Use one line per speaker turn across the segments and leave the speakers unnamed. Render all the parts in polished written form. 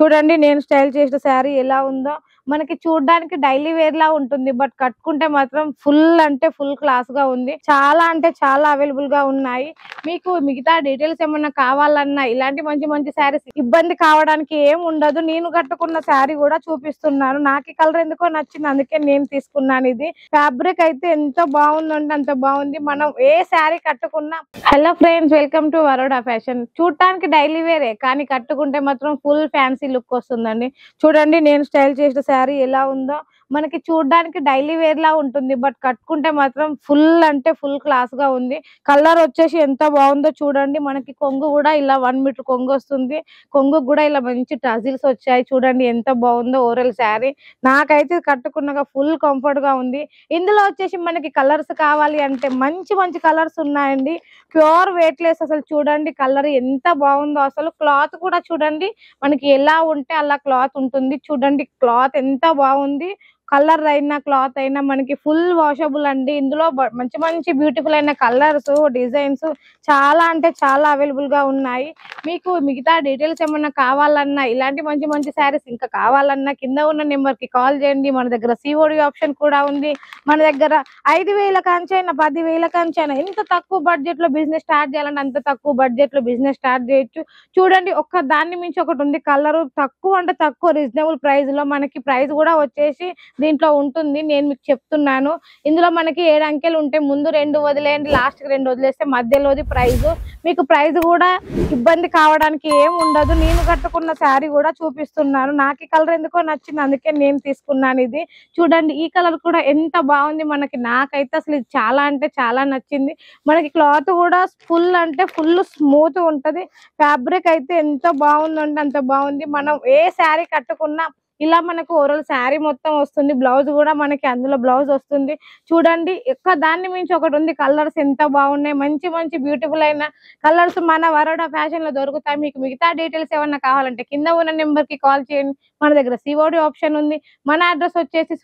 చూడండి నేను స్టైల్ చేసిన శారీ ఎలా ఉందో. మనకి చూడడానికి డైలీ వేర్ లా ఉంటుంది. బట్ కట్టుకుంటే మాత్రం ఫుల్ అంటే ఫుల్ క్లాస్ గా ఉంది. చాలా అంటే చాలా అవైలబుల్ గా ఉన్నాయి. మీకు మిగతా డీటెయిల్స్ ఏమన్నా కావాలన్నా ఇలాంటి మంచి మంచి శారీస్ ఇబ్బంది కావడానికి ఏం ఉండదు. నేను కట్టుకున్న శారీ కూడా చూపిస్తున్నాను. నాకు ఈ కలర్ ఎందుకో నచ్చింది, అందుకే నేను తీసుకున్నాను. ఇది ఫ్యాబ్రిక్ అయితే ఎంత బాగుందంటే అంత బాగుంది. మనం ఏ శారీ కట్టుకున్నా. Hello friends, welcome to Varoda fashion. చూడటానికి డైలీ వేరే, కానీ కట్టుకుంటే మాత్రం ఫుల్ ఫ్యాన్సీ లుక్ వస్తుందండి. చూడండి నేను స్టైల్ చేసిన శారీ ఎలా ఉందో. మనకి చూడడానికి డైలీ వేర్ లా ఉంటుంది. బట్ కట్టుకుంటే మాత్రం ఫుల్ అంటే ఫుల్ క్లాస్ గా ఉంది. కలర్ వచ్చేసి ఎంత బాగుందో చూడండి. మనకి కొంగు కూడా ఇలా 1 మీటర్ కొంగు వస్తుంది. కొంగు కూడా ఇలా మంచి టజిల్స్ వచ్చాయి. చూడండి ఎంత బాగుందో ఓవరాల్ శారీ. నాకైతే కట్టుకున్నాక ఫుల్ కంఫర్ట్ గా ఉంది. ఇందులో వచ్చేసి మనకి కలర్స్ కావాలి అంటే మంచి మంచి కలర్స్ ఉన్నాయండి. Pure weight less. అసలు చూడండి కలర్ ఎంత బాగుందో. అసలు క్లాత్ కూడా చూడండి మనకి ఎలా ఉంటే అలా క్లాత్ ఉంటుంది. చూడండి క్లాత్ ఎంత బాగుంది. కలర్ అయినా క్లాత్ అయినా మనకి ఫుల్ వాషబుల్ అండి. ఇందులో మంచి మంచి బ్యూటిఫుల్ అయిన కలర్స్, డిజైన్స్ చాలా అంటే చాలా అవైలబుల్ గా ఉన్నాయి. మీకు మిగతా డీటెయిల్స్ ఏమన్నా కావాలన్నా ఇలాంటి మంచి మంచి శారీస్ ఇంకా కావాలన్నా కింద ఉన్న నెంబర్ కి కాల్ చేయండి. మన దగ్గర సిఓడి ఆప్షన్ కూడా ఉంది. మన దగ్గర 5,000 కాంచైనా 10,000 కాంచైనా ఎంత తక్కువ బడ్జెట్ లో బిజినెస్ స్టార్ట్ చేయాలంటే అంత తక్కువ బడ్జెట్ లో బిజినెస్ స్టార్ట్ చేయొచ్చు. చూడండి ఒక్క దాన్ని మించి ఒకటి ఉంది. కలర్ తక్కువ అంటే తక్కువ రీజనబుల్ ప్రైస్ లో మనకి ప్రైస్ కూడా వచ్చేసి దీంట్లో ఉంటుంది. నేను మీకు చెప్తున్నాను. ఇందులో మనకి 7 అంకెలు ఉంటాయి. ముందు 2 వదిలేయండి, లాస్ట్ కి 2 వదిలేస్తే మధ్యలోది ప్రైజ్. మీకు ప్రైజ్ కూడా ఇబ్బంది కావడానికి ఏం ఉండదు. నేను కట్టుకున్న శారీ కూడా చూపిస్తున్నాను. నాకు ఈ కలర్ ఎందుకో నచ్చింది, అందుకే నేను తీసుకున్నాను. ఇది చూడండి ఈ కలర్ కూడా ఎంత బాగుంది మనకి. నాకైతే అసలు ఇది చాలా అంటే చాలా నచ్చింది. మనకి క్లాత్ కూడా ఫుల్ అంటే ఫుల్ స్మూత్ ఉంటది. ఫ్యాబ్రిక్ అయితే ఎంత బాగుందంటే అంత బాగుంది. మనం ఏ శారీ కట్టుకున్నా ఇలా మనకు ఓవరాల్ శారీ మొత్తం వస్తుంది. బ్లౌజ్ కూడా మనకి అందులో బ్లౌజ్ వస్తుంది. చూడండి ఎక్క దాన్ని మించి ఒకటి ఉంది. కలర్స్ ఎంత బాగున్నాయి. మంచి మంచి బ్యూటిఫుల్ అయిన కలర్స్ మన వరోడా ఫ్యాషన్ లో దొరుకుతాయి. మీకు మిగతా డీటెయిల్స్ ఏమన్నా కావాలంటే కింద ఉన్న నెంబర్ కి కాల్ చేయండి. మన దగ్గర సిఓడి ఆప్షన్ ఉంది. మన అడ్రస్ వచ్చేసి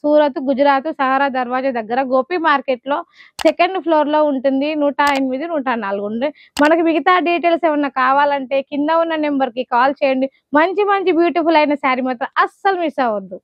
సూరత్ గుజరాత్ సహారా దర్వాజా దగ్గర గోపి మార్కెట్ లో 2nd ఫ్లోర్ లో ఉంటుంది. 108, 104 ఉంది. మనకి మిగతా డీటెయిల్స్ ఏమన్నా కావాలంటే కింద ఉన్న నెంబర్ కి కాల్ చేయండి. మంచి మంచి బ్యూటిఫుల్ అయిన శారీ మాత్రం అస్సలు మిస్ అవ్వద్దు.